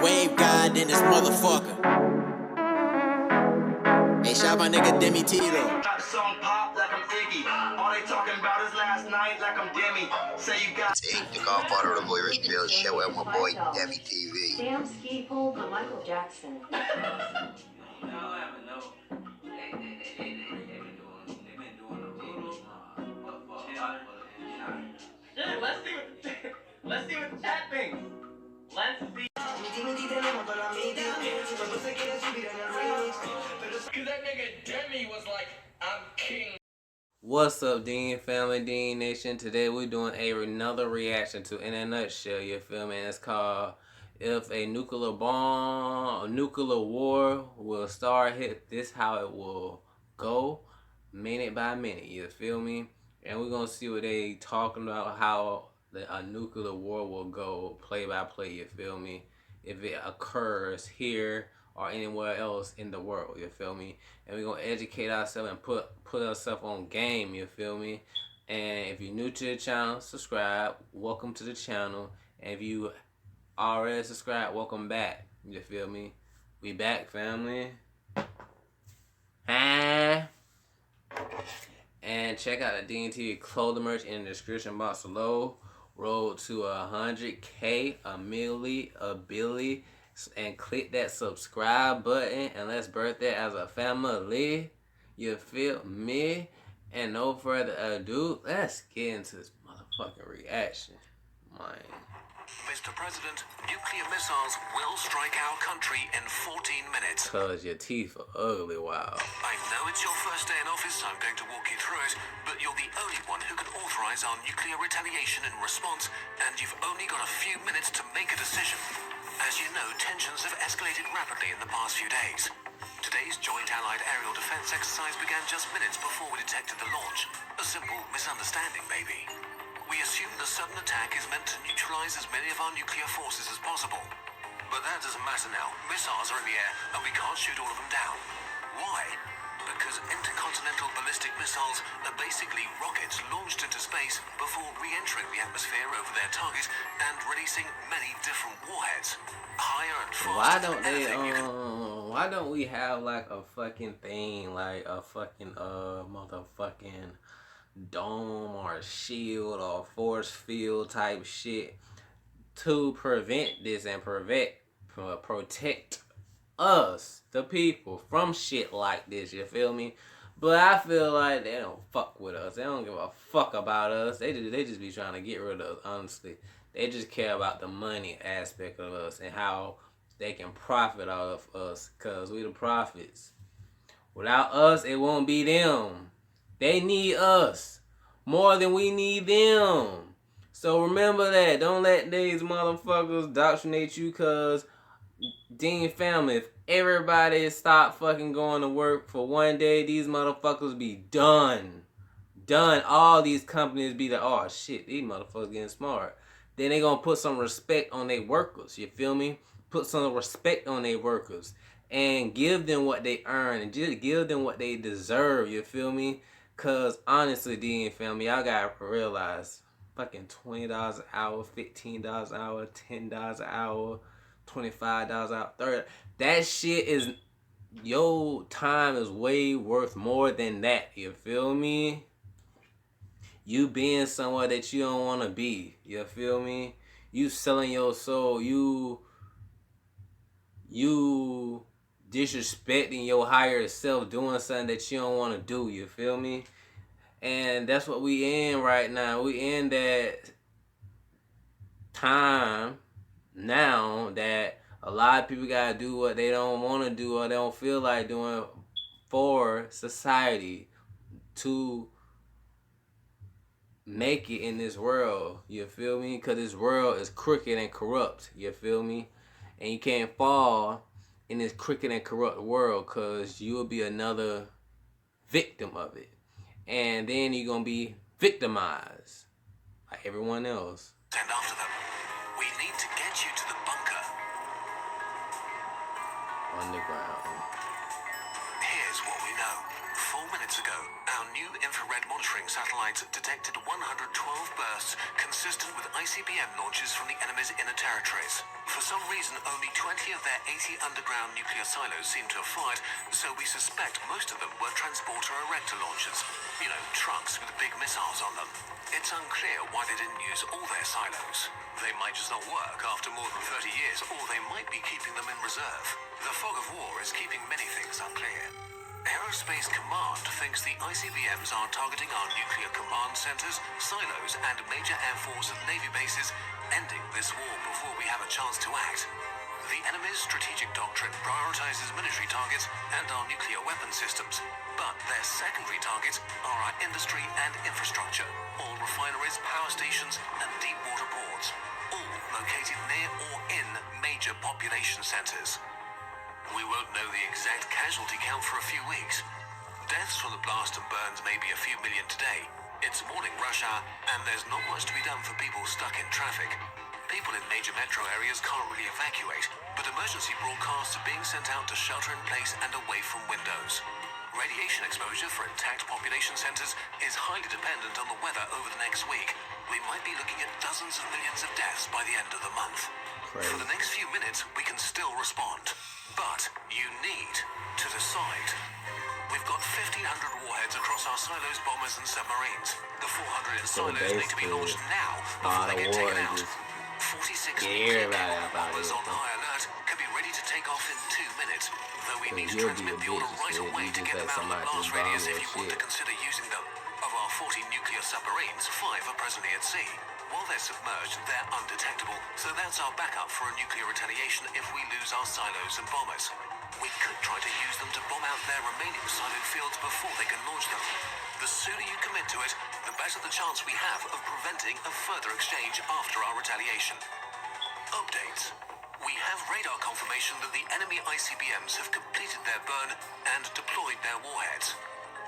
wave god in this motherfucker. Hey, shout my nigga Demi T though. Song pop like I'm Iggy. All they talking about is last night like I'm Demi. Say you got. It's Ink, the godfather of Irish Drill Show, and my boy Demi TV. Damn ski pole for Michael Jackson. Let's see what the chat thinks. Let's see. Cause that nigga Demi was like, I'm king. What's up, Dean family, Dean Nation? Today we're doing another reaction to In a Nutshell, you feel me? And it's called If a Nuclear Bomb, a Nuclear War Will Start Hit, This How It Will Go, minute by minute, you feel me? And we're gonna see what they talking about, how a nuclear war will go play by play, you feel me? If it occurs here or anywhere else in the world, you feel me? And we're gonna educate ourselves and put ourselves on game, you feel me? And if you're new to the channel, subscribe. Welcome to the channel. And if you already subscribed, welcome back. You feel me? We back, family. And check out the DNT clothing merch in the description box below. Road to 100K, a billy, and click that subscribe button, and let's birth that as a family. You feel me? And no further ado, let's get into this motherfucking reaction, man. Mr. President, nuclear missiles will strike our country in 14 minutes. Cause your teeth are ugly, wow. I know it's your first day in office, so I'm going to walk you through it, but you're the only one who can authorize our nuclear retaliation and response, and you've only got a few minutes to make a decision. As you know, tensions have escalated rapidly in the past few days. Today's Joint Allied Aerial Defense exercise began just minutes before we detected the launch. A simple misunderstanding, maybe. We assume the sudden attack is meant to neutralize as many of our nuclear forces as possible. But that doesn't matter now. Missiles are in the air, and we can't shoot all of them down. Why? Because intercontinental ballistic missiles are basically rockets launched into space before re-entering the atmosphere over their target and releasing many different warheads. Higher and faster than anything you can... Why don't we have like a fucking thing, like a fucking motherfucking dome or shield or force field type shit to prevent this and protect us, the people, from shit like this, you feel me? But I feel like they don't fuck with us. They don't give a fuck about us. They just be trying to get rid of us, honestly. They just care about the money aspect of us and how they can profit out of us, cause we the prophets. Without us, it won't be them. They need us more than we need them. So remember that. Don't let these motherfuckers indoctrinate you, cause Dean family, if everybody stop fucking going to work for one day, these motherfuckers be done. Done. All these companies be like, oh shit, these motherfuckers getting smart. Then they gonna put some respect on their workers, you feel me? Put some respect on their workers. And give them what they earn. And just give them what they deserve, you feel me? Cause honestly, Dean family, y'all gotta realize, fucking $20 an hour, $15 an hour, $10 an hour, $25 an hour, $30. That shit is, your time is way worth more than that. You feel me? You being somewhere that you don't want to be. You feel me? You selling your soul. You disrespecting your higher self, doing something that you don't want to do. You feel me? And that's what we in right now. We in that time now that a lot of people gotta do what they don't want to do or they don't feel like doing for society to make it in this world. You feel me? Because this world is crooked and corrupt. You feel me? And you can't fall in this crooked and corrupt world, because you will be another victim of it. And then you're going to be victimized like everyone else. Send after them. We need to get you to the bunker. Underground. Here's what we've know. 4 minutes ago, our new infrared monitoring satellites detected 112 bursts consistent with ICBM launches from the enemy's inner territories. For some reason, only 20 of their 80 underground nuclear silos seem to have fired, so we suspect most of them were transporter erector launchers. You know, trucks with big missiles on them. It's unclear why they didn't use all their silos. They might just not work after more than 30 years, or they might be keeping them in reserve. The fog of war is keeping many things unclear. Aerospace Command thinks the ICBMs are targeting our nuclear command centers, silos, and major Air Force and Navy bases, ending this war before we have a chance to act. The enemy's strategic doctrine prioritizes military targets and our nuclear weapon systems, but their secondary targets are our industry and infrastructure, all refineries, power stations, and deep water ports, all located near or in major population centers. We won't know the exact casualty count for a few weeks. Deaths from the blast and burns may be a few million today. It's morning rush hour, and there's not much to be done for people stuck in traffic. People in major metro areas can't really evacuate, but emergency broadcasts are being sent out to shelter in place and away from windows. Radiation exposure for intact population centers is highly dependent on the weather over the next week. We might be looking at dozens of millions of deaths by the end of the month. Crazy. For the next few minutes, we can still respond. But you need to decide. We've got 1,500 warheads across our silos, bombers, and submarines. The 400 in So silos need to be basically, launched now a before lot they of get taken war out. is 46 get nuclear everybody capable up out of bombers here, on high alert can be ready to take off in 2 minutes, though we need to you'll be transmit a the order bitch right instead. away You to just get let them out of the somebody blast just bomb radius your if you want to shit. consider using them. Of our 40 nuclear submarines, 5 are presently at sea. While they're submerged, they're undetectable, so that's our backup for a nuclear retaliation if we lose our silos and bombers. We could try to use them to bomb out their remaining silo fields before they can launch them. The sooner you commit to it, the better the chance we have of preventing a further exchange after our retaliation. Updates. We have radar confirmation that the enemy ICBMs have completed their burn and deployed their warheads.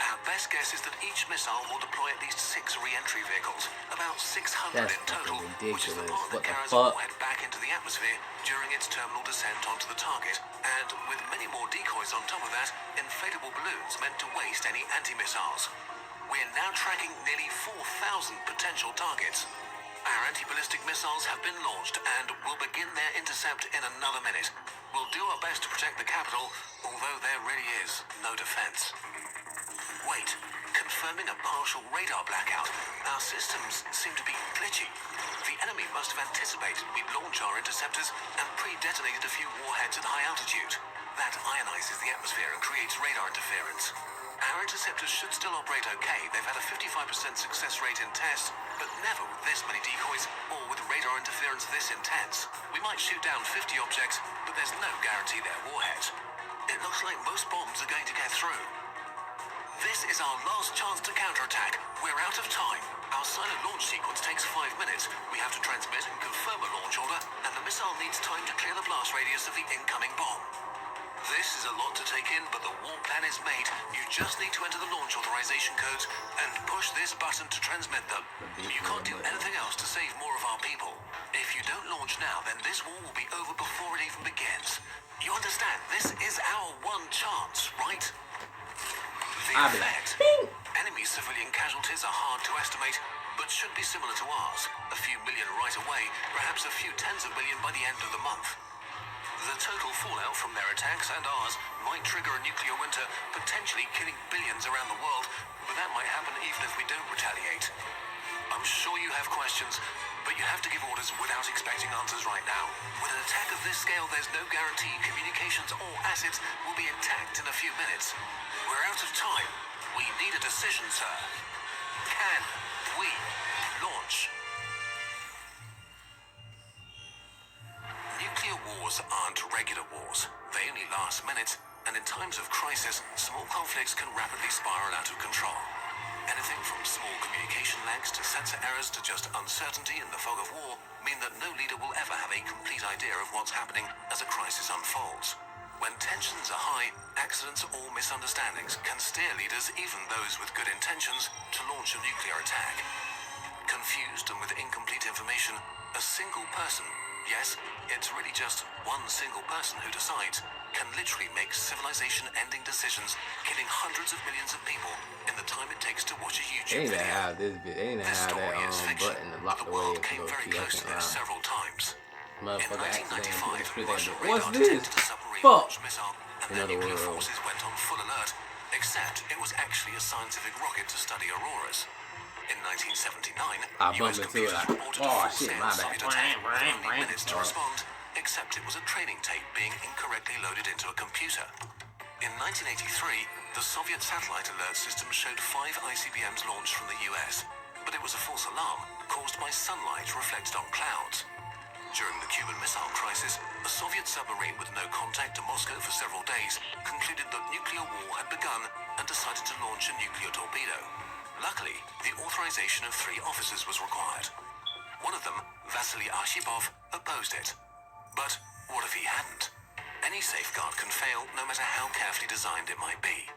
Our best guess is that each missile will deploy at least 6 re-entry vehicles, about 600 That's in total, fucking which is the ridiculous. part that What the carries a fuck? warhead back into the atmosphere during its terminal descent onto the target, and with many more decoys on top of that, inflatable balloons meant to waste any anti-missiles. We're now tracking nearly 4,000 potential targets. Our anti-ballistic missiles have been launched and will begin their intercept in another minute. We'll do our best to protect the capital, although there really is no defense. Wait, confirming a partial radar blackout. Our systems seem to be glitchy. The enemy must have anticipated we'd launch our interceptors and pre-detonated a few warheads at high altitude. That ionizes the atmosphere and creates radar interference. Our interceptors should still operate okay. They've had a 55% success rate in tests, but never with this many decoys or with radar interference this intense. We might shoot down 50 objects, but there's no guarantee they're warheads. It looks like most bombs are going to get through. This is our last chance to counterattack. We're out of time. Our silent launch sequence takes 5 minutes. We have to transmit and confirm a launch order, and the missile needs time to clear the blast radius of the incoming bomb. This is a lot to take in, but the war plan is made. You just need to enter the launch authorization codes and push this button to transmit them. You can't do anything else to save more of our people. If you don't launch now, then this war will be over before it even begins. You understand? This is our one chance, right? The effect. Enemy civilian casualties are hard to estimate, but should be similar to ours. A few million right away, perhaps a few tens of million by the end of the month. The total fallout from their attacks and ours might trigger a nuclear winter, potentially killing billions around the world, but that might happen even if we don't retaliate. I'm sure you have questions, but you have to give orders without expecting answers right now. With an attack of this scale, there's no guarantee communications or assets will be intact in a few minutes. We're out of time. We need a decision, sir. Can we launch? Nuclear wars aren't regular wars. They only last minutes, and in times of crisis, small conflicts can rapidly spiral out of control. Anything from small communication lags to sensor errors to just uncertainty in the fog of war mean that no leader will ever have a complete idea of what's happening as a crisis unfolds. When tensions are high, accidents or misunderstandings can steer leaders, even those with good intentions, to launch a nuclear attack. Confused and with incomplete information, a single person, yes, it's really just one single person who decides, can literally make civilization-ending decisions, killing hundreds of millions of people in the time it takes to watch a YouTube They ain't video. have this bit. They ain't This have story is that fiction, button to but lock the the world way came for very close to this several times. In Motherfucker accidentally 1995, Russian what's radar this? detected a Fuck. submarine-launched missile, and In their other nuclear words, forces went on full alert, except it was actually a scientific rocket to study auroras. In 1979, I US bumped into it computers like, reported a oh shit, full-scale my bad. Soviet attack with only minutes to respond, except it was a training tape being incorrectly loaded into a computer. In 1983, the Soviet satellite alert system showed 5 ICBMs launched from the US, but it was a false alarm caused by sunlight reflected on clouds. During the Cuban Missile Crisis, a Soviet submarine with no contact to Moscow for several days concluded that nuclear war had begun and decided to launch a nuclear torpedo. Luckily, the authorization of 3 officers was required. One of them, Vasily Arshipov, opposed it. But what if he hadn't? Any safeguard can fail no matter how carefully designed it might be.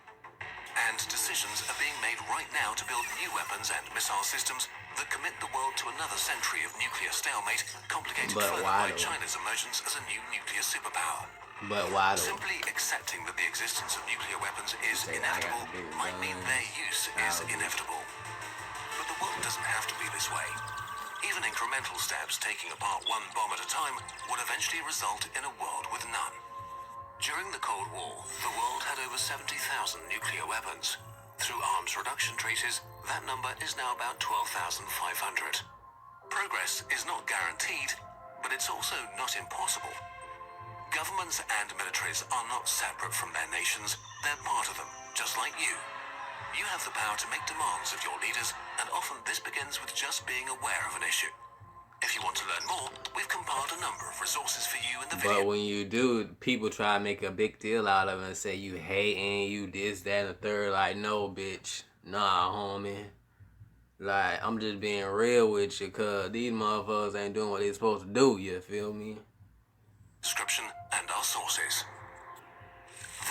And decisions are being made right now to build new weapons and missile systems that commit the world to another century of nuclear stalemate, complicated further by China's emergence as a new nuclear superpower. But why though? Simply accepting that the existence of nuclear weapons is inevitable might mean their use is inevitable. But the world doesn't have to be this way. Even incremental steps taking apart one bomb at a time would eventually result in a world with none. During the Cold War, the world had over 70,000 nuclear weapons. Through arms reduction treaties, that number is now about 12,500. Progress is not guaranteed, but it's also not impossible. Governments and militaries are not separate from their nations, they're part of them, just like you. You have the power to make demands of your leaders, and often this begins with just being aware of an issue. If you want to learn more, we've compiled a number of resources for you in the video. But when you do, people try to make a big deal out of it and say you hating, you this, that, and the third. Like, no, bitch. Nah, homie. Like, I'm just being real with you, cause these motherfuckers ain't doing what they supposed to do, you feel me? Description and our sources.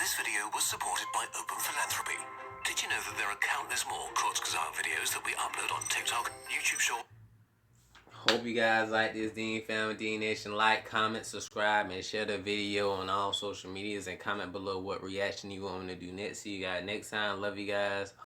This video was supported by Open Philanthropy. Did you know that there are countless more Kurzgesagt videos that we upload on TikTok, YouTube Short? Hope you guys like this Dean Family, Dean Nation. Like, comment, subscribe, and share the video on all social medias, and comment below what reaction you want me to do next. See you guys next time. Love you guys.